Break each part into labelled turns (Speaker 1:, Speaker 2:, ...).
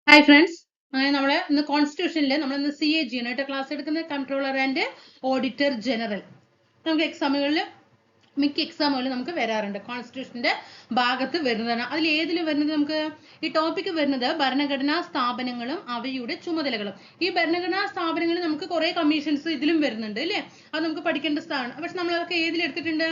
Speaker 1: Hi friends, അങ്ങനെ നമ്മള് ഇന്ന് കോൺസ്റ്റിറ്റ്യൂഷനിൽ നമ്മൾ ഇന്ന് CAG ആണ് കേട്ടോ ക്ലാസ് എടുക്കുന്നത്. Controller and auditor general. നമുക്ക് എക്സാമുകളിൽ മിക്ക എക്സാമുകളിൽ നമുക്ക് വരാറുണ്ട്. കോൺസ്റ്റിറ്റ്യൂഷന്റെ ഭാഗത്ത് വരുന്നതാണ്. അതിൽ ഏതിൽ വരുന്നത് നമുക്ക് ഈ ടോപ്പിക് വരുന്നത് ഭരണഘടനാ സ്ഥാപനങ്ങളും അവയുടെ ചുമതലകളും. ഈ ഭരണഘടനാ സ്ഥാപനങ്ങളിൽ നമുക്ക് കുറെ കമ്മീഷൻസ് ഇതിലും വരുന്നുണ്ട് അല്ലേ? അത് നമുക്ക് പഠിക്കേണ്ട സ്ഥാനം. പക്ഷെ നമ്മൾ അതൊക്കെ ഏതിലെടുത്തിട്ടുണ്ട്?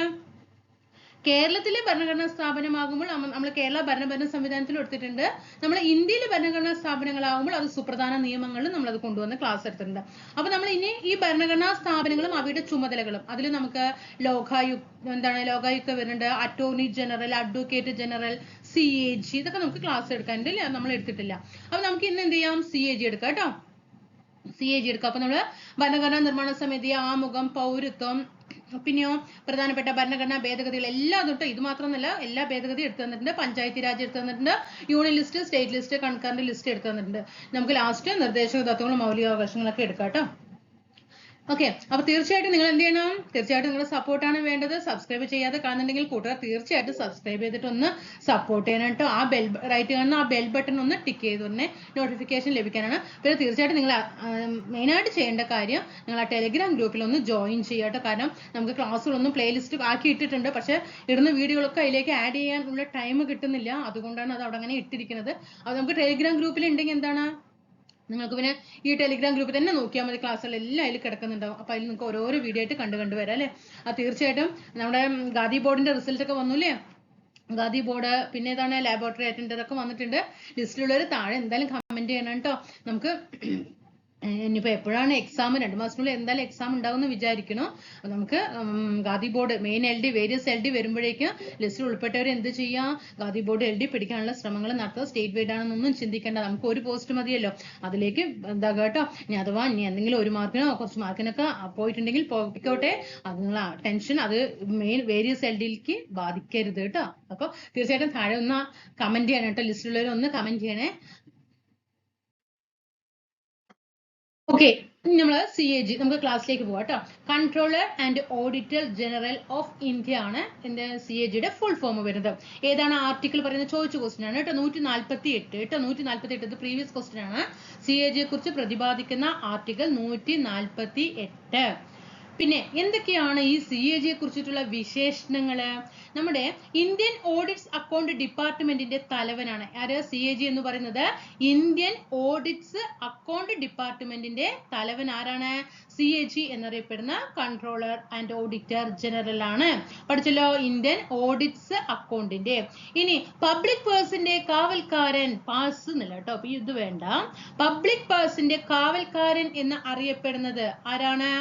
Speaker 1: കേരളത്തിലെ ഭരണഘടനാ സ്ഥാപനമാകുമ്പോൾ നമ്മൾ കേരള ഭരണഘടനാ സംവിധാനത്തിൽ എടുത്തിട്ടുണ്ട്. നമ്മൾ ഇന്ത്യയിലെ ഭരണഘടനാ സ്ഥാപനങ്ങളാകുമ്പോൾ അത് സുപ്രധാന നിയമങ്ങളിൽ നമ്മൾ അത് കൊണ്ടുവന്ന് ക്ലാസ് എടുത്തിട്ടുണ്ട്. അപ്പൊ നമ്മൾ ഇനി ഈ ഭരണഘടനാ സ്ഥാപനങ്ങളും അവയുടെ ചുമതലകളും അതിൽ നമുക്ക് ലോകായുക്ത വരുന്നുണ്ട്, attorney general, advocate general, CAG, ഇതൊക്കെ നമുക്ക് ക്ലാസ് എടുക്കാനുണ്ട് അല്ലേ? നമ്മൾ എടുത്തിട്ടില്ല. അപ്പൊ നമുക്ക് ഇന്ന് എന്ത് ചെയ്യാം? CAG എടുക്കാം കേട്ടോ. CAG എടുക്കാം. അപ്പൊ നമ്മള് ഭരണഘടനാ നിർമ്മാണ സമിതി, ആമുഖം, പൗരത്വം, പിന്നെയോ പ്രധാനപ്പെട്ട ഭരണഘടനാ ഭേദഗതികൾ എല്ലാം തൊട്ട് ഇത് മാത്രമല്ല എല്ലാ ഭേദഗതി എടുത്തു തന്നിട്ടുണ്ട്. പഞ്ചായത്തി രാജ് എടുത്തു തന്നിട്ടുണ്ട്. Union list, state list, concurrent list എടുത്തു തന്നിട്ടുണ്ട്. നമുക്ക് ലാസ്റ്റ് നിർദ്ദേശക തത്വങ്ങളും മൗലികാവകാശങ്ങളൊക്കെ എടുക്കാം കേട്ടോ. ഓക്കെ, അപ്പൊ തീർച്ചയായിട്ടും നിങ്ങൾ എന്ത് ചെയ്യണം? തീർച്ചയായിട്ടും നിങ്ങളുടെ സപ്പോർട്ടാണ് വേണ്ടത്. സബ്സ്ക്രൈബ് ചെയ്യാതെ കാണുന്നുണ്ടെങ്കിൽ കൂട്ടുകാർ തീർച്ചയായിട്ടും സബ്സ്ക്രൈബ് ചെയ്തിട്ട് ഒന്ന് സപ്പോർട്ട് ചെയ്യണം കേട്ടോ. ആ റൈറ്റ് കാണുന്ന ആ ബെൽ ബട്ടൺ ഒന്ന് ടിക്ക് ചെയ്ത് തന്നെ നോട്ടിഫിക്കേഷൻ ലഭിക്കാനാണ്. പിന്നെ തീർച്ചയായിട്ടും നിങ്ങൾ മെയിനായിട്ട് ചെയ്യേണ്ട കാര്യം നിങ്ങൾ ആ ടെലിഗ്രാം ഗ്രൂപ്പിൽ ഒന്ന് ജോയിൻ ചെയ്യാട്ടോ. കാരണം നമുക്ക് ക്ലാസ്സുകളൊന്നും പ്ലേലിസ്റ്റ് ആക്കി ഇട്ടിട്ടുണ്ട്, പക്ഷെ ഇടുന്ന വീഡിയോകളൊക്കെ അതിലേക്ക് ആഡ് ചെയ്യാനുള്ള ടൈം കിട്ടുന്നില്ല. അതുകൊണ്ടാണ് അത് അവിടെ അങ്ങനെ ഇട്ടിരിക്കുന്നത്. അത് നമുക്ക് ടെലിഗ്രാം ഗ്രൂപ്പിൽ ഉണ്ടെങ്കിൽ എന്താണ്, നിങ്ങൾക്ക് പിന്നെ ഈ ടെലിഗ്രാം ഗ്രൂപ്പിൽ തന്നെ നോക്കിയാൽ മതി. ക്ലാസ്സുകൾ എല്ലാം അതിൽ കിടക്കുന്നുണ്ടാവും. അപ്പൊ അതിൽ നിങ്ങൾക്ക് ഓരോരോ വീഡിയോ ആയിട്ട് കണ്ടു വരാം അല്ലേ? അത് തീർച്ചയായിട്ടും നമ്മുടെ ഗാദി ബോർഡിന്റെ റിസൾട്ട് ഒക്കെ വന്നു അല്ലേ? ഗാദി ബോർഡ്, പിന്നെ ഏതാണ് ലാബോറട്ടറി അറ്റൻഡർ ഒക്കെ വന്നിട്ടുണ്ട്. ലിസ്റ്റിലുള്ളവർ താഴെ എന്തായാലും കമന്റ് ചെയ്യണം കേട്ടോ. നമുക്ക് ഇനിയിപ്പോ എപ്പോഴാണ് എക്സാം? 2 മാസത്തിനുള്ളിൽ എന്തായാലും എക്സാം ഉണ്ടാവും എന്ന് വിചാരിക്കണം. നമുക്ക് Khadi board main LD, various LD വരുമ്പോഴേക്കും ലിസ്റ്റിൽ ഉൾപ്പെട്ടവർ എന്ത് ചെയ്യാം? ഗാദി ബോർഡ് LD പിടിക്കാനുള്ള ശ്രമങ്ങൾ നടത്തുക. സ്റ്റേറ്റ് വൈഡ് ആണെന്നൊന്നും ചിന്തിക്കേണ്ട. നമുക്ക് ഒരു പോസ്റ്റ് മതിയല്ലോ, അതിലേക്ക് എന്താ കേട്ടോ. ഇനി അഥവാ ഇനി എന്തെങ്കിലും ഒരു മാർക്കിനോ കുറച്ച് മാർക്കിനൊക്കെ പോയിട്ടുണ്ടെങ്കിൽ പോയിക്കോട്ടെ. അത് നിങ്ങൾ ടെൻഷൻ അത് മെയിൻ വേരിയസ് LDയിലേക്ക് ബാധിക്കരുത് കേട്ടോ. അപ്പൊ തീർച്ചയായിട്ടും താഴെ ഒന്ന് കമന്റ് ചെയ്യണം കേട്ടോ. ലിസ്റ്റിലുള്ളവർ ഒന്ന് കമന്റ് ചെയ്യണേ. ഓക്കെ, നമ്മൾ CAG നമുക്ക് ക്ലാസ്സിലേക്ക് പോവാം കേട്ടോ. Controller and auditor general of India ആണ് എന്റെ CAGയുടെ ഫുൾ ഫോം വരുന്നത്. ഏതാണ് ആർട്ടിക്കിൾ പറയുന്നത്? ചോദിച്ച ക്വസ്റ്റ്യൻ ആണ് കേട്ടോ. 148 കേട്ടോ. 148 ഇത് പ്രീവിയസ് ക്വസ്റ്റ്യൻ ആണ്. CAGയെ കുറിച്ച് പ്രതിപാദിക്കുന്ന ആർട്ടിക്കിൾ 148. പിന്നെ എന്തൊക്കെയാണ് ഈ CAGയെ കുറിച്ചിട്ടുള്ള വിശേഷണങ്ങള്? നമ്മുടെ ഇന്ത്യൻ ഓഡിറ്റ്സ് അക്കൗണ്ട് ഡിപ്പാർട്ട്മെന്റിന്റെ തലവനാണ് ആര്? CAG എന്ന് പറയുന്നത് ഇന്ത്യൻ ഓഡിറ്റ്സ് അക്കൗണ്ട് ഡിപ്പാർട്ട്മെന്റിന്റെ തലവൻ ആരാണ്? CAG എന്നറിയപ്പെടുന്ന കൺട്രോളർ ആൻഡ് ഓഡിറ്റർ ജനറൽ ആണ്. പഠിച്ചല്ലോ, ഇന്ത്യൻ ഓഡിറ്റ്സ് അക്കൗണ്ടിന്റെ. ഇനി പബ്ലിക് പേഴ്സന്റെ കാവൽക്കാരൻ, പാസ് എന്നില്ല കേട്ടോ, ഇത് വേണ്ട. പബ്ലിക് പേഴ്സന്റെ കാവൽക്കാരൻ എന്ന് അറിയപ്പെടുന്നത് ആരാണ്?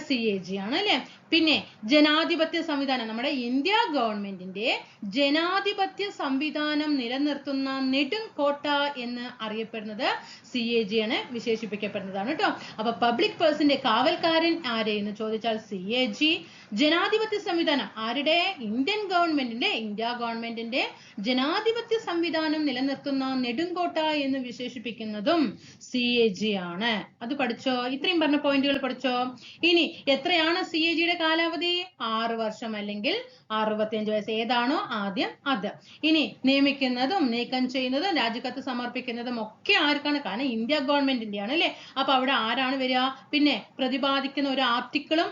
Speaker 1: CAG ആണ് അല്ലെ? പിന്നെ ജനാധിപത്യ സംവിധാനം, നമ്മുടെ ഇന്ത്യ ഗവൺമെന്റിന്റെ ജനാധിപത്യ സംവിധാനം നിലനിർത്തുന്ന നെടുങ്കോട്ട എന്ന് അറിയപ്പെടുന്നത് CAG ആണ്, വിശേഷിപ്പിക്കപ്പെടുന്നതാണ് കേട്ടോ. അപ്പൊ പബ്ലിക് പേഴ്സന്റെ കാവൽക്കാരൻ ആരെ എന്ന് ചോദിച്ചാൽ CAG. ജനാധിപത്യ സംവിധാനം ആരുടെ? ഇന്ത്യ ഗവൺമെന്റിന്റെ ജനാധിപത്യ സംവിധാനം നിലനിർത്തുന്ന നെടുങ്കോട്ട എന്ന് വിശേഷിപ്പിക്കുന്നതും CAG ആണ്. അത് പഠിച്ചോ? ഇത്രയും പറഞ്ഞ പോയിന്റുകൾ പഠിച്ചോ? ഇനി എത്രയാണ് CAGയുടെ കാലാവധി? 6 വർഷം അല്ലെങ്കിൽ 65 വയസ്സ്. ഏതാണോ ആദ്യം അത്. ഇനി നിയമിക്കുന്നതും നീക്കം ചെയ്യുന്നതും രാജിക്കത്ത് സമർപ്പിക്കുന്നതും ഒക്കെ ആർക്കാണ്? കാരണം ഇന്ത്യ ഗവൺമെന്റിന്റെ ആണ് അല്ലെ? അപ്പൊ അവിടെ ആരാണ് വരിക? പിന്നെ പ്രതിപാദിക്കുന്ന ഒരു ആർട്ടിക്കിളും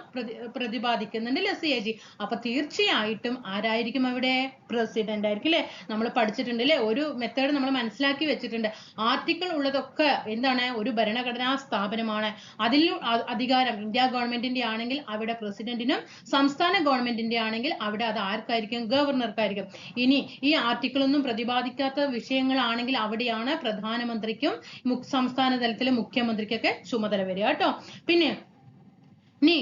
Speaker 1: പ്രതിപാദിക്കുന്നുണ്ട് അല്ലെ CAG. അപ്പൊ തീർച്ചയായിട്ടും ആരായിരിക്കും അവിടെ? പ്രസിഡന്റ് ആയിരിക്കും അല്ലെ? നമ്മൾ പഠിച്ചിട്ടുണ്ട് അല്ലെ? ഒരു മെത്തേഡ് നമ്മൾ മനസ്സിലാക്കി വെച്ചിട്ടുണ്ട്. ആർട്ടിക്കിൾ ഉള്ളതൊക്കെ എന്താണ്? ഒരു ഭരണഘടനാ സ്ഥാപനമാണ്. അതിൽ അധികാരം ഇന്ത്യ ഗവൺമെന്റിന്റെ ആണെങ്കിൽ അവിടെ പ്രസിഡന്റിനും, സംസ്ഥാന ഗവൺമെന്റിന്റെ ആണെങ്കിൽ അവിടെ അത് ആർക്കായിരിക്കും? ഗവർണർക്കായിരിക്കും. ഇനി ഈ ആർട്ടിക്കിൾ ഒന്നും പ്രതിപാദിക്കാത്ത വിഷയങ്ങളാണെങ്കിൽ അവിടെയാണ് പ്രധാനമന്ത്രിക്കും സംസ്ഥാന തലത്തിലെ മുഖ്യമന്ത്രിക്കൊക്കെ ചുമതല വരിക കേട്ടോ. പിന്നെ നീ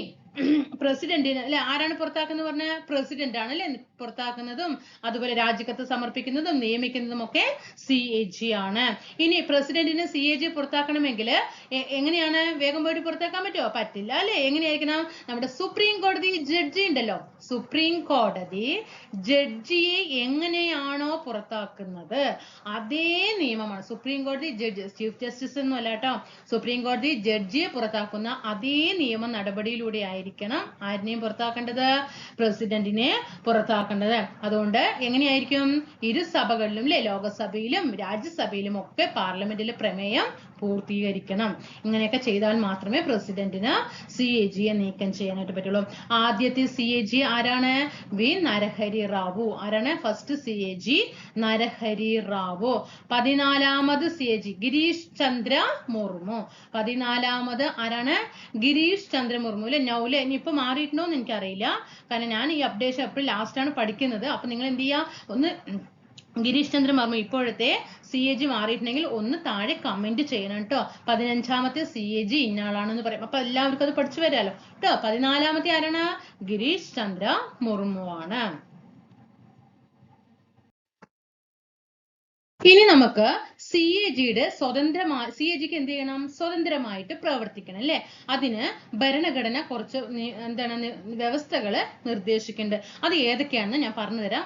Speaker 1: പ്രസിഡന്റിന് അല്ലെ ആരാണ് പുറത്താക്കുന്നത് പറഞ്ഞ? പ്രസിഡന്റ് ആണ് അല്ലെ പുറത്താക്കുന്നതും അതുപോലെ രാജിക്കത്ത് സമർപ്പിക്കുന്നതും നിയമിക്കുന്നതും ഒക്കെ CAG ആണ്. ഇനി പ്രസിഡന്റിന് CAG പുറത്താക്കണമെങ്കിൽ എങ്ങനെയാണ്? വേഗം പോയിട്ട് പുറത്താക്കാൻ പറ്റുമോ? പറ്റില്ല അല്ലെ? എങ്ങനെയായിരിക്കണം? നമ്മുടെ സുപ്രീം കോടതി ജഡ്ജി ഉണ്ടല്ലോ, സുപ്രീം കോടതി ജഡ്ജിയെ എങ്ങനെയാണോ പുറത്താക്കുന്നത്. അതേ നിയമമാണ് സുപ്രീം കോടതി ജഡ്ജ്, ചീഫ് ജസ്റ്റിസ് ഒന്നും അല്ല കേട്ടോ, സുപ്രീം കോടതി ജഡ്ജിയെ പുറത്താക്കുന്ന അതേ നിയമ നടപടിയിലൂടെ ആയിരിക്കണം ആരിനെയും പുറത്താക്കേണ്ടത്, പ്രസിഡന്റിനെ പുറത്താക്കേണ്ടത്. അതുകൊണ്ട് എങ്ങനെയായിരിക്കും, ഇരു സഭകളിലും അല്ലെ, ലോകസഭയിലും രാജ്യസഭയിലും ഒക്കെ പാർലമെന്റിലെ പ്രമേയം പൂർത്തീകരിക്കണം. ഇങ്ങനെയൊക്കെ ചെയ്താൽ മാത്രമേ പ്രസിഡന്റിന് CAGയെ നീക്കം ചെയ്യാനായിട്ട് പറ്റുള്ളൂ. ആദ്യത്തെ CAG ആരാണ്? വി നരഹരി റാവു. ആരാണ് ഫസ്റ്റ് CAG? നരഹരി റാവു. 14ാമത് CAG ഗിരീഷ് ചന്ദ്ര മുർമു. 14ാമത് ആരാണ്? ഗിരീഷ് ചന്ദ്ര മുർമു അല്ലെ, നൗലെ. ഇനിയിപ്പോ മാറിയിട്ടുണ്ടോ എന്ന് എനിക്കറിയില്ല, കാരണം ഞാൻ ഈ അപ്ഡേഷൻ എപ്പോഴും ലാസ്റ്റ് ആണ് പഠിക്കുന്നത്. അപ്പൊ നിങ്ങൾ എന്ത് ചെയ്യാ, ഒന്ന് ഗിരീഷ് ചന്ദ്ര മുർമു ഇപ്പോഴത്തെ CAG മാറിയിട്ടുണ്ടെങ്കിൽ ഒന്ന് താഴെ കമന്റ് ചെയ്യണം കേട്ടോ. 15ാമത്തെ CAG ഇന്നയാളാണെന്ന് പറയും. അപ്പൊ എല്ലാവർക്കും അത് പഠിച്ചു വരാലോ കേട്ടോ. 14ാമത്തെ ആരാണ്? ഗിരീഷ് ചന്ദ്ര മുർമു ആണ്. ഇനി നമുക്ക് CAGയുടെ CAGക്ക് എന്ത് ചെയ്യണം? സ്വതന്ത്രമായിട്ട് പ്രവർത്തിക്കണം അല്ലെ. അതിന് ഭരണഘടന കുറച്ച് എന്താണ് വ്യവസ്ഥകള് നിർദ്ദേശിക്കുന്നുണ്ട്. അത് ഏതൊക്കെയാണെന്ന് ഞാൻ പറഞ്ഞു തരാം.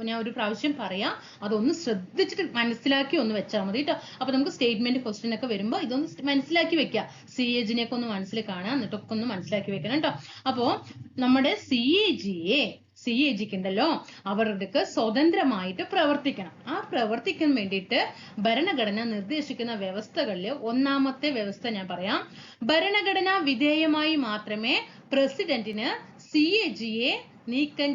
Speaker 1: ഞാൻ ഒരു പ്രാവശ്യം പറയാം, അതൊന്ന് ശ്രദ്ധിച്ചിട്ട് മനസ്സിലാക്കി ഒന്ന് വെച്ചാൽ മതി കേട്ടോ. അപ്പൊ നമുക്ക് സ്റ്റേറ്റ്മെന്റ് ക്വസ്റ്റ്യൻ ഒക്കെ വരുമ്പോൾ ഇതൊന്ന് മനസ്സിലാക്കി വെക്കുക. CAGനെയൊക്കെ ഒന്ന് മനസ്സിൽ കാണാം, എന്നിട്ടൊക്കെ ഒന്ന് മനസ്സിലാക്കി വെക്കണം കേട്ടോ. അപ്പോ നമ്മുടെ CAGക്ക് ഉണ്ടല്ലോ, അവർക്ക് സ്വതന്ത്രമായിട്ട് പ്രവർത്തിക്കണം. ആ പ്രവർത്തിക്കാൻ വേണ്ടിയിട്ട് ഭരണഘടന നിർദ്ദേശിക്കുന്ന വ്യവസ്ഥകളിൽ ഒന്നാമത്തെ വ്യവസ്ഥ ഞാൻ പറയാം. ഭരണഘടനാ വിധേയമായി മാത്രമേ പ്രസിഡന്റിന് CAGയെ നീക്കം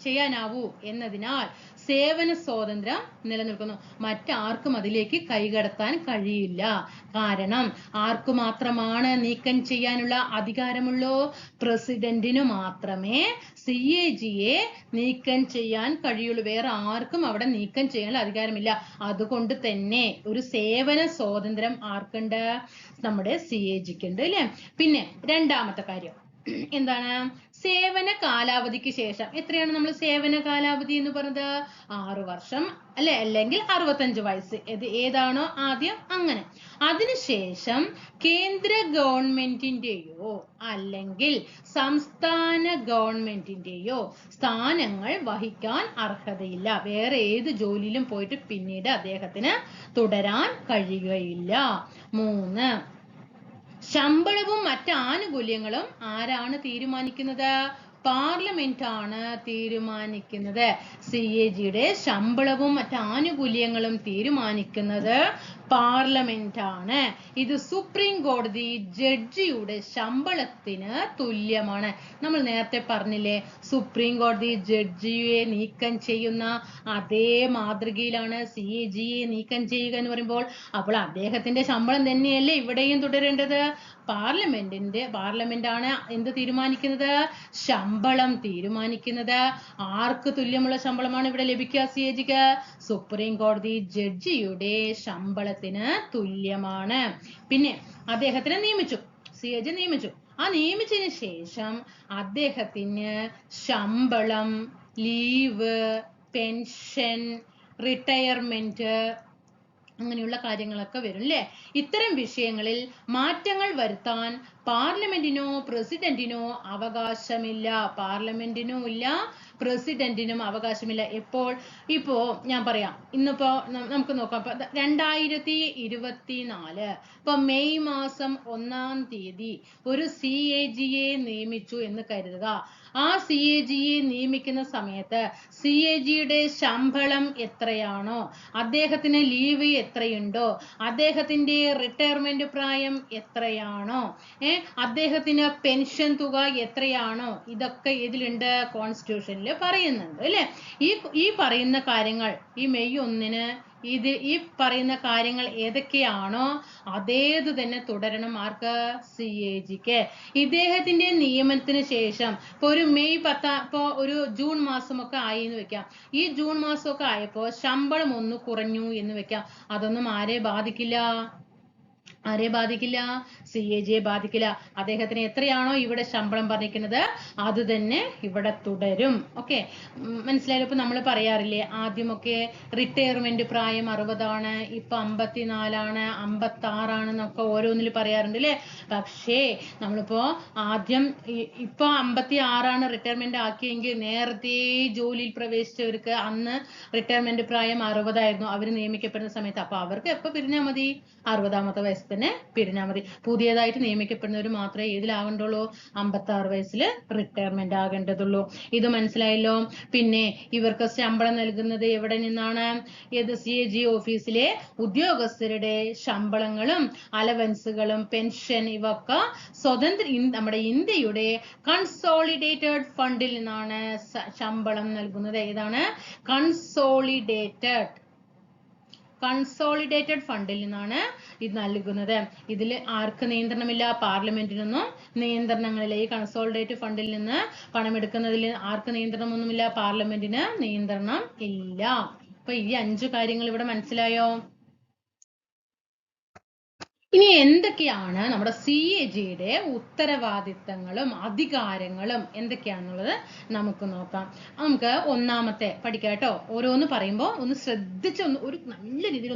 Speaker 1: ചെയ്യാനാവൂ എന്നതിനാൽ സേവന സ്വാതന്ത്ര്യം നിലനിൽക്കുന്നു. മറ്റാർക്കും അതിലേക്ക് കൈകടത്താൻ കഴിയില്ല. കാരണം ആർക്കു മാത്രമാണ് നീക്കം ചെയ്യാനുള്ള അധികാരമുള്ളൂ? പ്രസിഡന്റിനു മാത്രമേ CAGയെ നീക്കം ചെയ്യാൻ കഴിയുള്ളൂ. വേറെ ആർക്കും അവിടെ നീക്കം ചെയ്യാനുള്ള അധികാരമില്ല. അതുകൊണ്ട് തന്നെ ഒരു സേവന സ്വാതന്ത്ര്യം ആർക്കുണ്ട്? നമ്മുടെ CAGക്ക് ഉണ്ട് അല്ലേ. പിന്നെ രണ്ടാമത്തെ കാര്യം എന്താണ്? സേവന കാലാവധിക്ക് ശേഷം, എത്രയാണ് നമ്മൾ സേവന കാലാവധി എന്ന് പറഞ്ഞത്? 6 വർഷം അല്ലെ, അല്ലെങ്കിൽ 65 വയസ്സ്, ഏതാണോ ആദ്യം അങ്ങനെ. അതിനുശേഷം കേന്ദ്ര ഗവൺമെന്റിന്റെയോ അല്ലെങ്കിൽ സംസ്ഥാന ഗവൺമെന്റിന്റെയോ സ്ഥാനങ്ങൾ വഹിക്കാൻ അർഹതയില്ല. വേറെ ഏത് ജോലിയിലും പോയിട്ട് പിന്നീട് അദ്ദേഹത്തിന് തുടരാൻ കഴിയുകയില്ല. 3, ശമ്പളവും മറ്റ് ആനുകൂല്യങ്ങളും ആരാണ് തീരുമാനിക്കുന്നത്? പാർലമെന്റ് ആണ് തീരുമാനിക്കുന്നത്. CAGയുടെ ശമ്പളവും മറ്റ് ആനുകൂല്യങ്ങളും തീരുമാനിക്കുന്നത് പാർലമെന്റ് ആണ്. ഇത് സുപ്രീം കോടതി ജഡ്ജിയുടെ ശമ്പളത്തിന് തുല്യമാണ്. നമ്മൾ നേരത്തെ പറഞ്ഞില്ലേ, സുപ്രീം കോടതി ജഡ്ജിയെ നീക്കം ചെയ്യുന്ന അതേ മാതൃകയിലാണ് CAGയെ നീക്കം ചെയ്യുക എന്ന് പറയുമ്പോൾ, അപ്പോൾ അദ്ദേഹത്തിന്റെ ശമ്പളം തന്നെയല്ലേ ഇവിടെയും തുടരേണ്ടത്? പാർലമെന്റ് ആണ് എന്ത് തീരുമാനിക്കുന്നത്? ശമ്പളം തീരുമാനിക്കുന്നത്. ആർക്ക് തുല്യമുള്ള ശമ്പളമാണ് ഇവിടെ ലഭിക്കുക CAGക്ക്? സുപ്രീം കോടതി ജഡ്ജിയുടെ ശമ്പളത്തിന് തുല്യമാണ്. പിന്നെ അദ്ദേഹത്തിനെ നിയമിച്ചു, CAG നിയമിച്ചു. ആ നിയമിച്ചതിന് ശേഷം അദ്ദേഹത്തിന് ശമ്പളം, ലീവ്, പെൻഷൻ, റിട്ടയർമെന്റ് അങ്ങനെയുള്ള കാര്യങ്ങളൊക്കെ വരും അല്ലേ. ഇത്തരം വിഷയങ്ങളിൽ മാറ്റങ്ങൾ വരുത്താൻ പാർലമെന്റിനോ പ്രസിഡന്റിനോ അവകാശമില്ല. പാർലമെന്റിനും ഇല്ല, പ്രസിഡന്റിനും അവകാശമില്ല. ഇപ്പോ ഞാൻ പറയാം, ഇന്നിപ്പോ നമുക്ക് നോക്കാം. 2024 ഇപ്പൊ മെയ് മാസം 1-ാം തീയതി ഒരു CAGയെ നിയമിച്ചു എന്ന് കരുതുക. ആ CAGയെ നിയമിക്കുന്ന സമയത്ത് CAGയുടെ ശമ്പളം എത്രയാണോ, അദ്ദേഹത്തിന് ലീവ് എത്രയുണ്ടോ, അദ്ദേഹത്തിന്റെ റിട്ടയർമെന്റ് പ്രായം എത്രയാണോ, അദ്ദേഹത്തിന് പെൻഷൻ തുക എത്രയാണോ, ഇതൊക്കെ ഇതിലുണ്ട്, കോൺസ്റ്റിറ്റ്യൂഷനിൽ പറയുന്നുണ്ട് അല്ലെ. ഈ പറയുന്ന കാര്യങ്ങൾ ഈ മെയ് 1-ന് ഈ പറയുന്ന കാര്യങ്ങൾ ഏതൊക്കെയാണോ അതേത് തന്നെ തുടരണം. ആർക്ക്? CAGക്ക്. ഇദ്ദേഹത്തിന്റെ നിയമനത്തിന് ശേഷം ഇപ്പൊ ഒരു മെയ് 10 ഇപ്പൊ ഒരു ജൂൺ മാസമൊക്കെ ആയി എന്ന് വെക്കാം. ഈ ജൂൺ മാസമൊക്കെ ആയപ്പോ ശമ്പളം ഒന്ന് കുറഞ്ഞു എന്ന് വെക്കാം. അതൊന്നും ആരെ ബാധിക്കില്ല? ആരെ ബാധിക്കില്ല? CAG ബാധിക്കില്ല. അദ്ദേഹത്തിന് എത്രയാണോ ഇവിടെ ശമ്പളം പറഞ്ഞിരിക്കുന്നത് അത് തന്നെ ഇവിടെ തുടരും. ഓക്കെ, മനസ്സിലായാലും. ഇപ്പൊ നമ്മൾ പറയാറില്ലേ ആദ്യമൊക്കെ റിട്ടയർമെന്റ് പ്രായം 60 ആണ്, ഇപ്പൊ 54 ആണ്, 56 ആണെന്നൊക്കെ ഓരോന്നിൽ പറയാറുണ്ട് അല്ലേ? പക്ഷേ നമ്മളിപ്പോ ആദ്യം ഇപ്പൊ 56 ആണ് റിട്ടയർമെന്റ് ആക്കിയെങ്കിൽ നേരത്തെ ജോലിയിൽ പ്രവേശിച്ചവർക്ക് അന്ന് റിട്ടയർമെന്റ് പ്രായം 60 ആയിരുന്നു അവർ നിയമിക്കപ്പെടുന്ന സമയത്ത്. അപ്പൊ അവർക്ക് എപ്പോ പിരിഞ്ഞാൽ മതി? 60-ാമത്തെ വയസ്സിൽ തന്നെ പിരിഞ്ഞാൽ മതി. പുതിയതായിട്ട് നിയമിക്കപ്പെടുന്നവർ മാത്രമേ ഏതിലാകണ്ടുള്ളൂ? 56 വയസ്സിൽ റിട്ടയർമെന്റ് ആകേണ്ടതുള്ളൂ. ഇത് മനസ്സിലായല്ലോ. പിന്നെ ഇവർക്ക് ശമ്പളം നൽകുന്നത് എവിടെ നിന്നാണ്? ഏത് CAG ഓഫീസിലെ ഉദ്യോഗസ്ഥരുടെ ശമ്പളങ്ങളും അലവൻസുകളും പെൻഷൻ ഇവയൊക്കെ സ്വതന്ത്ര നമ്മുടെ ഇന്ത്യയുടെ കൺസോളിഡേറ്റഡ് ഫണ്ടിൽ നിന്നാണ് ശമ്പളം നൽകുന്നത്. ഏതാണ്? കൺസോളിഡേറ്റഡ് ഫണ്ടിൽ നിന്നാണ് ഇത് നൽകുന്നത്. ഇതിൽ ആർക്ക് നിയന്ത്രണമില്ല? പാർലമെന്റിനൊന്നും നിയന്ത്രണങ്ങളില്ല. ഈ കൺസോളിഡേറ്റഡ് ഫണ്ടിൽ നിന്ന് പണമെടുക്കുന്നതിൽ ആർക്ക് നിയന്ത്രണമൊന്നുമില്ല? പാർലമെന്റിന് നിയന്ത്രണം ഇല്ല. അപ്പൊ ഈ 5 കാര്യങ്ങൾ ഇവിടെ മനസ്സിലായോ? ഇനി എന്തൊക്കെയാണ് നമ്മുടെ CAG-യുടെ ഉത്തരവാദിത്തങ്ങളും അധികാരങ്ങളും എന്തൊക്കെയാണെന്നുള്ളത് നമുക്ക് നോക്കാം. നമുക്ക് ഒന്നാമത്തെ പഠിക്കാം കേട്ടോ. ഓരോന്ന് പറയുമ്പോൾ ഒന്ന് ശ്രദ്ധിച്ച് ഒരു നല്ല രീതിയിൽ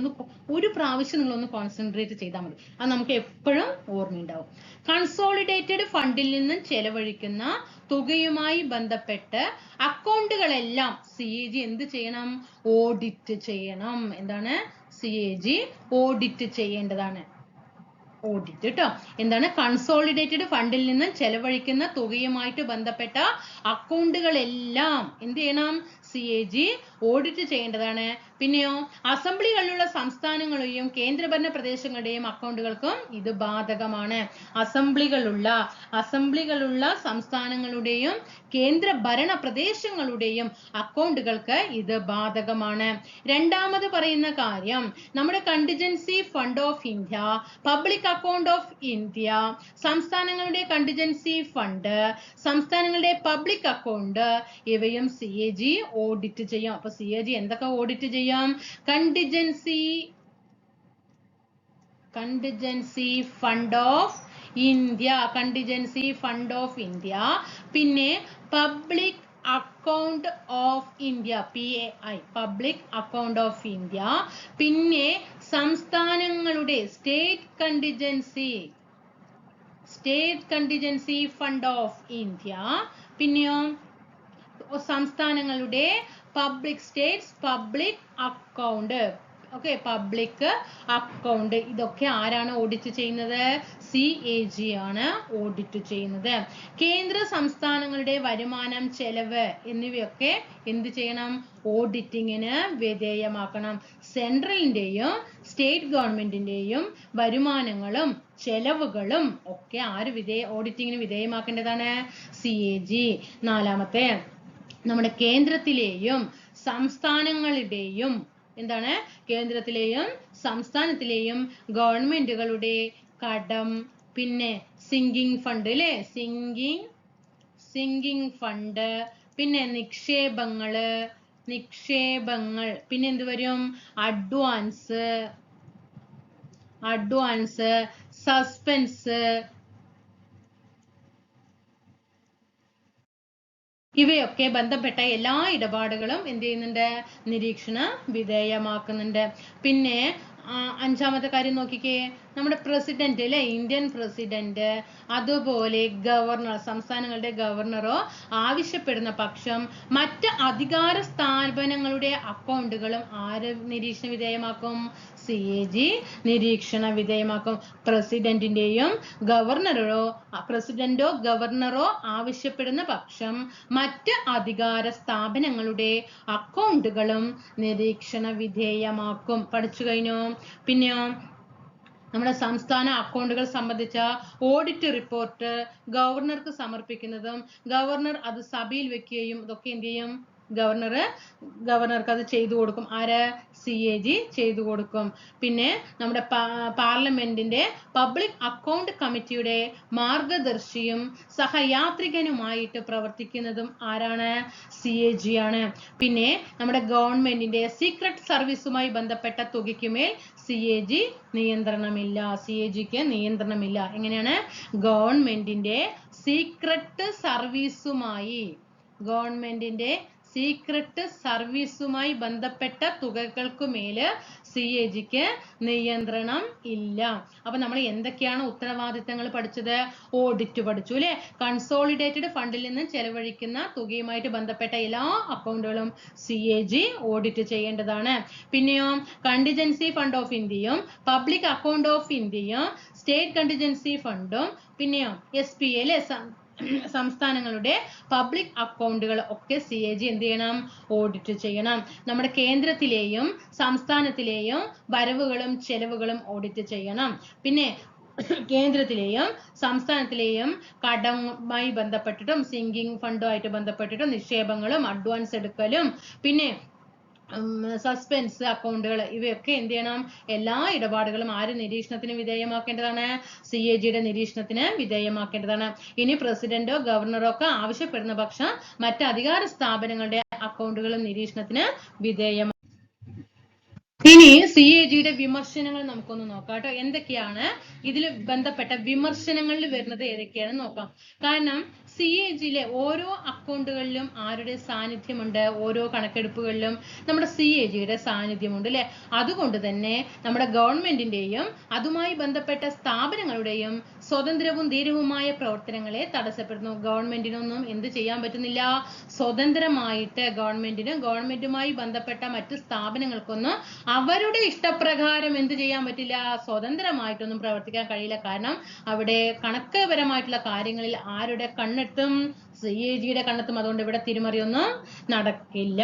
Speaker 1: ഒരു പ്രാവശ്യം നിങ്ങളൊന്ന് കോൺസെൻട്രേറ്റ് ചെയ്താൽ മതി. അത് നമുക്ക് എപ്പോഴും ഓർമ്മയുണ്ടാവും. കൺസോളിഡേറ്റഡ് ഫണ്ടിൽ നിന്നും ചെലവഴിക്കുന്ന തുകയുമായി ബന്ധപ്പെട്ട് അക്കൗണ്ടുകളെല്ലാം CAG എന്ത് ചെയ്യണം? ഓഡിറ്റ് ചെയ്യണം. എന്താണ്? CAG ഓഡിറ്റ് ചെയ്യേണ്ടതാണ്. ഓഡിറ്റ് കേട്ടോ. എന്താണ്? കൺസോളിഡേറ്റഡ് ഫണ്ടിൽ നിന്ന് ചെലവഴിക്കുന്ന തുകയുമായിട്ട് ബന്ധപ്പെട്ട അക്കൗണ്ടുകളെല്ലാം എന്ത് ചെയ്യണം? CAG ഓഡിറ്റ് ചെയ്യേണ്ടതാണ്. പിന്നെയോ അസംബ്ലികളിലുള്ള സംസ്ഥാനങ്ങളെയും കേന്ദ്രഭരണ പ്രദേശങ്ങളുടെയും അക്കൗണ്ടുകൾക്കും ഇത് ബാധകമാണ്. അസംബ്ലികളുള്ള സംസ്ഥാനങ്ങളുടെയും കേന്ദ്രഭരണ പ്രദേശങ്ങളുടെയും അക്കൗണ്ടുകൾക്ക് ഇത് ബാധകമാണ്. രണ്ടാമത് പറയുന്ന കാര്യം നമ്മുടെ contingency fund of India, public account of India, സംസ്ഥാനങ്ങളുടെ കണ്ടിജൻസി ഫണ്ട്, സംസ്ഥാനങ്ങളുടെ പബ്ലിക് അക്കൗണ്ട് ഇവയും CAG ഓഡിറ്റ് ചെയ്യും. അപ്പൊ CAG എന്തൊക്കെ ഓഡിറ്റ് ചെയ്യാം? കണ്ടിജൻസി ഫണ്ട് ഓഫ് ഇന്ത്യ, പിന്നെ public account of India, PAI, public account of India, പിന്നെ സംസ്ഥാനങ്ങളുടെ state contingency fund of India, പിന്നെയോ സംസ്ഥാനങ്ങളുടെ public account. Okay, public account ഇതൊക്കെ ആരാണ് ഓഡിറ്റ് ചെയ്യുന്നത്? CAG ആണ് ഓഡിറ്റ് ചെയ്യുന്നത്. കേന്ദ്ര സംസ്ഥാനങ്ങളുടെ വരുമാനം, ചെലവ് എന്നിവയൊക്കെ എന്ത് ചെയ്യണം? ഓഡിറ്റിങ്ങിന് വിധേയമാക്കണം. സെൻട്രലിന്റെയും സ്റ്റേറ്റ് ഗവൺമെന്റിന്റെയും വരുമാനങ്ങളും ചെലവുകളും ഒക്കെ ഓഡിറ്റിങ്ങിന് വിധേയമാക്കേണ്ടതാണ്? CAG. നാലാമത്തെ നമ്മുടെ കേന്ദ്രത്തിലെയും സംസ്ഥാനങ്ങളുടെയും എന്താണ്? കേന്ദ്രത്തിലെയും സംസ്ഥാനത്തിലെയും ഗവൺമെന്റുകളുടെ കടം, പിന്നെ സിങ്കിങ് ഫണ്ട് അല്ലേ? സിങ്കിങ് ഫണ്ട്, പിന്നെ നിക്ഷേപങ്ങൾ, പിന്നെ എന്ത് വരും? അഡ്വാൻസ്, സസ്പെൻസ്, ഇവയൊക്കെ ബന്ധപ്പെട്ട എല്ലാ ഇടപാടുകളും എന്ത് ചെയ്യുന്നുണ്ട്? നിരീക്ഷണ വിധേയമാക്കുന്നുണ്ട്. പിന്നെ അഞ്ചാമത്തെ കാര്യം നോക്കിക്കേ, നമ്മുടെ പ്രസിഡന്റ് അല്ലെ, ഇന്ത്യൻ പ്രസിഡന്റ്, അതുപോലെ ഗവർണർ, സംസ്ഥാനങ്ങളുടെ ഗവർണറോ ആവശ്യപ്പെടുന്ന പക്ഷം മറ്റ് അധികാര സ്ഥാപനങ്ങളുടെ അക്കൗണ്ടുകളും ആര് നിരീക്ഷണ വിധേയമാക്കും? CAG നിരീക്ഷണ വിധേയമാക്കും. പ്രസിഡന്റോ ഗവർണറോ ആവശ്യപ്പെടുന്ന പക്ഷം മറ്റ് അധികാര സ്ഥാപനങ്ങളുടെ അക്കൗണ്ടുകളും നിരീക്ഷണ വിധേയമാക്കും. പഠിച്ചു കഴിഞ്ഞോ? പിന്നെയോ നമ്മുടെ സംസ്ഥാന അക്കൗണ്ടുകൾ സംബന്ധിച്ച ഓഡിറ്റ് റിപ്പോർട്ട് ഗവർണർക്ക് സമർപ്പിക്കുന്നതും ഗവർണർ അത് സഭയിൽ വെക്കുകയും ഇതൊക്കെ എന്ത് ചെയ്യും? ഗവർണർക്ക് അത് ചെയ്തു കൊടുക്കും. ആര്? CAG ചെയ്തു കൊടുക്കും. പിന്നെ നമ്മുടെ പാർലമെന്റിന്റെ പബ്ലിക് അക്കൗണ്ട് കമ്മിറ്റിയുടെ മാർഗദർശിയും സഹയാത്രികനുമായിട്ട് പ്രവർത്തിക്കുന്നതും ആരാണ്? CAG ആണ്. പിന്നെ നമ്മുടെ ഗവൺമെന്റിന്റെ സീക്രട്ട് സർവീസുമായി ബന്ധപ്പെട്ട തുകയ്ക്കുമേൽ CAG നിയന്ത്രണമില്ല. CAGക്ക് നിയന്ത്രണമില്ല. എങ്ങനെയാണ്? ഗവൺമെന്റിന്റെ സീക്രട്ട് സർവീസുമായി ബന്ധപ്പെട്ട തുകകൾക്കുമേല് CAGക്ക് നിയന്ത്രണം ഇല്ല. അപ്പൊ നമ്മൾ എന്തൊക്കെയാണ് ഉത്തരവാദിത്തങ്ങൾ പഠിച്ചത്? ഓഡിറ്റ് പഠിച്ചു അല്ലെ? കൺസോളിഡേറ്റഡ് ഫണ്ടിൽ നിന്ന് ചെലവഴിക്കുന്ന തുകയുമായിട്ട് ബന്ധപ്പെട്ട എല്ലാ അക്കൗണ്ടുകളും CAG ഓഡിറ്റ് ചെയ്യേണ്ടതാണ്. പിന്നെയോ കണ്ടിജൻസി ഫണ്ട് ഓഫ് ഇന്ത്യയും പബ്ലിക് അക്കൗണ്ട് ഓഫ് ഇന്ത്യയും സ്റ്റേറ്റ് കണ്ടിജൻസി ഫണ്ടും പിന്നെയോ SPA അല്ലെ, സംസ്ഥാനങ്ങളുടെ പബ്ലിക് അക്കൗണ്ടുകൾ ഒക്കെ CAG എന്ത് ചെയ്യണം? ഓഡിറ്റ് ചെയ്യണം. നമ്മുടെ കേന്ദ്രത്തിലെയും സംസ്ഥാനത്തിലെയും വരവുകളും ചെലവുകളും ഓഡിറ്റ് ചെയ്യണം. പിന്നെ കേന്ദ്രത്തിലെയും സംസ്ഥാനത്തിലെയും കടവുമായി ബന്ധപ്പെട്ടിട്ടും സിങ്കിങ് ഫണ്ടുമായിട്ട് ബന്ധപ്പെട്ടിട്ടും നിക്ഷേപങ്ങളും അഡ്വാൻസ് എടുക്കലും പിന്നെ സസ്പെൻസ് അക്കൗണ്ടുകൾ ഇവയൊക്കെ എന്ത് ചെയ്യണം? എല്ലാ ഇടപാടുകളും ആര് നിരീക്ഷണത്തിന് വിധേയമാക്കേണ്ടതാണ്? CAGയുടെ നിരീക്ഷണത്തിന് വിധേയമാക്കേണ്ടതാണ്. ഇനി പ്രസിഡന്റോ ഗവർണറോ ഒക്കെ ആവശ്യപ്പെടുന്ന പക്ഷം മറ്റ് അധികാര സ്ഥാപനങ്ങളുടെ അക്കൗണ്ടുകളും നിരീക്ഷണത്തിന് വിധേയമാക്കും. ഇനി CAGയുടെ വിമർശനങ്ങൾ നമുക്കൊന്ന് നോക്കാം കേട്ടോ. എന്തൊക്കെയാണ് ഇതിൽ ബന്ധപ്പെട്ട വിമർശനങ്ങളിൽ വരുന്നത് ഏതൊക്കെയാണെന്ന് നോക്കാം. കാരണം CAGയിലെ ഓരോ അക്കൗണ്ടുകളിലും ആരുടെ സാന്നിധ്യമുണ്ട്? ഓരോ കണക്കെടുപ്പുകളിലും നമ്മുടെ CAGയുടെ സാന്നിധ്യമുണ്ട് അല്ലെ? അതുകൊണ്ട് തന്നെ നമ്മുടെ ഗവൺമെന്റിന്റെയും അതുമായി ബന്ധപ്പെട്ട സ്ഥാപനങ്ങളുടെയും സ്വതന്ത്രവും ധീരവുമായ പ്രവർത്തനങ്ങളെ തടസ്സപ്പെടുന്നു. ഗവൺമെന്റിനൊന്നും എന്ത് ചെയ്യാൻ പറ്റുന്നില്ല? സ്വതന്ത്രമായിട്ട് ഗവൺമെന്റുമായി ബന്ധപ്പെട്ട മറ്റ് സ്ഥാപനങ്ങൾക്കൊന്നും അവരുടെ ഇഷ്ടപ്രകാരം എന്ത് ചെയ്യാൻ പറ്റില്ല? സ്വതന്ത്രമായിട്ടൊന്നും പ്രവർത്തിക്കാൻ കഴിയില്ല. കാരണം അവിടെ കണക്കുപരമായിട്ടുള്ള കാര്യങ്ങളിൽ ആരുടെ കണ്ണെത്തും? CAGയുടെ കണ്ണെത്തും. അതുകൊണ്ട് ഇവിടെ തിരിമറിയൊന്നും നടക്കില്ല.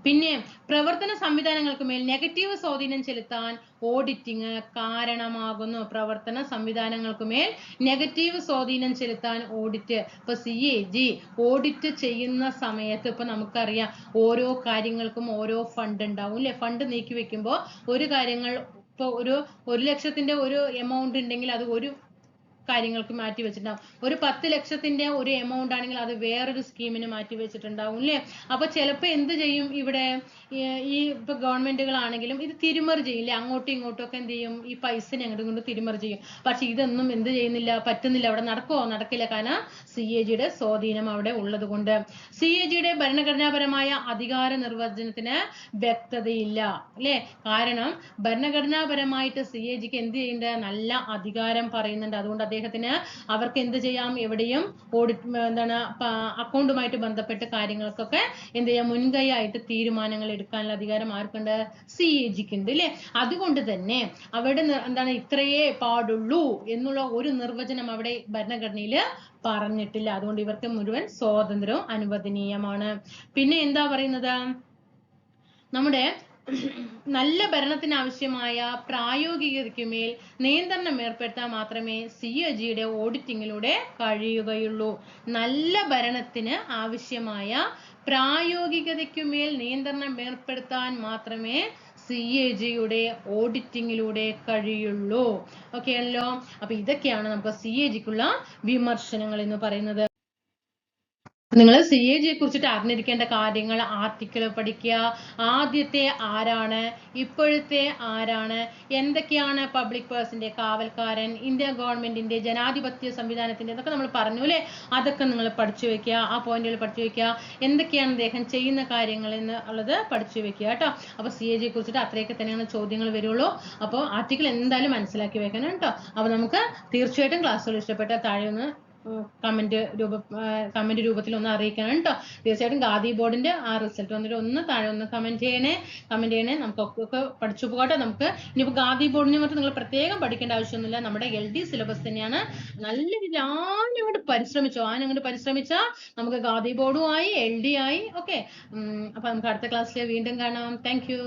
Speaker 1: പിന്നെ പ്രവർത്തന സംവിധാനങ്ങൾക്ക് മേൽ നെഗറ്റീവ് സ്വാധീനം ചെലുത്താൻ ഓഡിറ്റിംഗ് കാരണമാകുന്നു. പ്രവർത്തന സംവിധാനങ്ങൾക്ക് മേൽ നെഗറ്റീവ് സ്വാധീനം ചെലുത്താൻ ഓഡിറ്റ്. ഇപ്പൊ CAG ഓഡിറ്റ് ചെയ്യുന്ന സമയത്ത് ഇപ്പൊ നമുക്കറിയാം ഓരോ കാര്യങ്ങൾക്കും ഓരോ ഫണ്ട് ഉണ്ടാവും അല്ലെ? ഫണ്ട് നീക്കി വെക്കുമ്പോൾ ഒരു കാര്യങ്ങൾ ഇപ്പൊ ഒരു 1 ലക്ഷത്തിന്റെ ഒരു എമൗണ്ട് ഉണ്ടെങ്കിൽ അത് ഒരു കാര്യങ്ങൾക്ക് മാറ്റി വെച്ചിട്ടുണ്ടാവും. ഒരു 10 ലക്ഷത്തിന്റെ ഒരു എമൗണ്ട് ആണെങ്കിൽ അത് വേറൊരു സ്കീമിന് മാറ്റി വെച്ചിട്ടുണ്ടാവും അല്ലേ? അപ്പൊ ചിലപ്പോൾ എന്ത് ചെയ്യും? ഇവിടെ ഈ ഇപ്പൊ ഗവൺമെന്റുകളാണെങ്കിലും ഇത് തിരിമറി ചെയ്യില്ലേ? അങ്ങോട്ടും ഇങ്ങോട്ടും ഒക്കെ എന്ത് ചെയ്യും? ഈ പൈസ അങ്ങോട്ടും കൊണ്ട് തിരിമറി ചെയ്യും. പക്ഷെ ഇതൊന്നും എന്ത് ചെയ്യുന്നില്ല? പറ്റുന്നില്ല. അവിടെ നടക്കുമോ? നടക്കില്ല. കാരണം CAGയുടെ സ്വാധീനം അവിടെ ഉള്ളത് കൊണ്ട്. CAGയുടെ ഭരണഘടനാപരമായ അധികാര നിർവചനത്തിന് വ്യക്തതയില്ല അല്ലെ? കാരണം ഭരണഘടനാപരമായിട്ട് CAGക്ക് എന്ത് ചെയ്യുന്നുണ്ട്? നല്ല അധികാരം പറയുന്നുണ്ട്. അതുകൊണ്ട് അവർക്ക് എന്ത് ചെയ്യാം? എവിടെയും ഓഡിറ്റ് അക്കൗണ്ടുമായിട്ട് ബന്ധപ്പെട്ട കാര്യങ്ങൾക്കൊക്കെ എന്ത് ചെയ്യാം? മുൻകൈ ആയിട്ട് തീരുമാനങ്ങൾ എടുക്കാനുള്ള അധികാരം ആർക്കുണ്ട്? CAGക്ക് ഉണ്ട് അല്ലെ? അതുകൊണ്ട് തന്നെ അവിടെ ഇത്രയേ പാടുള്ളൂ എന്നുള്ള ഒരു നിർവചനം അവിടെ ഭരണഘടനയിൽ പറഞ്ഞിട്ടില്ല. അതുകൊണ്ട് ഇവർക്ക് മുഴുവൻ സ്വാതന്ത്ര്യവും അനുവദനീയമാണ്. പിന്നെ എന്താ പറയുന്നത്? നമ്മുടെ നല്ല ഭരണത്തിന് ആവശ്യമായ പ്രായോഗികതയ്ക്കുമേൽ നിയന്ത്രണം ഏർപ്പെടുത്താൻ മാത്രമേ CAGയുടെ ഓഡിറ്റിങ്ങിലൂടെ കഴിയുകയുള്ളൂ. നല്ല ഭരണത്തിന് ആവശ്യമായ പ്രായോഗികതയ്ക്കുമേൽ നിയന്ത്രണം ഏർപ്പെടുത്താൻ മാത്രമേ CAGയുടെ ഓഡിറ്റിങ്ങിലൂടെ കഴിയുള്ളൂ. ഓക്കെ ആണല്ലോ? അപ്പൊ ഇതൊക്കെയാണ് നമുക്ക് CAGക്കുള്ള വിമർശനങ്ങൾ എന്ന് പറയുന്നത്. നിങ്ങൾ CAGയെ കുറിച്ചിട്ട് അറിഞ്ഞിരിക്കേണ്ട കാര്യങ്ങൾ ആർട്ടിക്കിൾ പഠിക്കുക. ആദ്യത്തെ ആരാണ്? ഇപ്പോഴത്തെ ആരാണ്? എന്തൊക്കെയാണ് പബ്ലിക് പേഴ്സന്റെ കാവൽക്കാരൻ? ഇന്ത്യ ഗവൺമെന്റിന്റെ ജനാധിപത്യ സംവിധാനത്തിന്റെ ഇതൊക്കെ നമ്മൾ പറഞ്ഞു അല്ലേ? അതൊക്കെ നിങ്ങൾ പഠിച്ചു വെക്കുക. ആ പോയിന്റുകൾ പഠിച്ചു വെക്കുക. എന്തൊക്കെയാണ് അദ്ദേഹം ചെയ്യുന്ന കാര്യങ്ങൾ എന്നുള്ളത് പഠിച്ചു വെക്കുക കേട്ടോ. അപ്പൊ CAGയെ കുറിച്ചിട്ട് അത്രയൊക്കെ തന്നെയാണ് ചോദ്യങ്ങൾ വരുള്ളൂ. അപ്പോൾ ആർട്ടിക്കിൾ എന്തായാലും മനസ്സിലാക്കി വെക്കണം കേട്ടോ. അപ്പൊ നമുക്ക് തീർച്ചയായിട്ടും ക്ലാസ്സുകൾ ഇഷ്ടപ്പെട്ട താഴെ ഒന്ന് കമന്റ് രൂപത്തിൽ ഒന്ന് അറിയിക്കണം കേട്ടോ. തീർച്ചയായിട്ടും ഖാദി ബോർഡിന്റെ ആ റിസൾട്ട് വന്നിട്ട് ഒന്ന് താഴെ ഒന്ന് കമന്റ് ചെയ്യണേ. നമുക്കൊക്കെ പഠിച്ചു പോകട്ടെ. നമുക്ക് ഇനിയിപ്പോൾ ഖാദി ബോർഡിനെ മറ്റും നിങ്ങൾ പ്രത്യേകം പഠിക്കേണ്ട ആവശ്യമൊന്നുമില്ല. നമ്മുടെ LD സിലബസ് തന്നെയാണ്. നല്ല രീതിയിൽ അങ്ങോട്ട് പരിശ്രമിച്ചാൽ നമുക്ക് ഖാദി ബോർഡും ആയി LD ആയി. ഓക്കെ, അപ്പൊ നമുക്ക് അടുത്ത ക്ലാസ്സിൽ വീണ്ടും കാണാം. Thank you.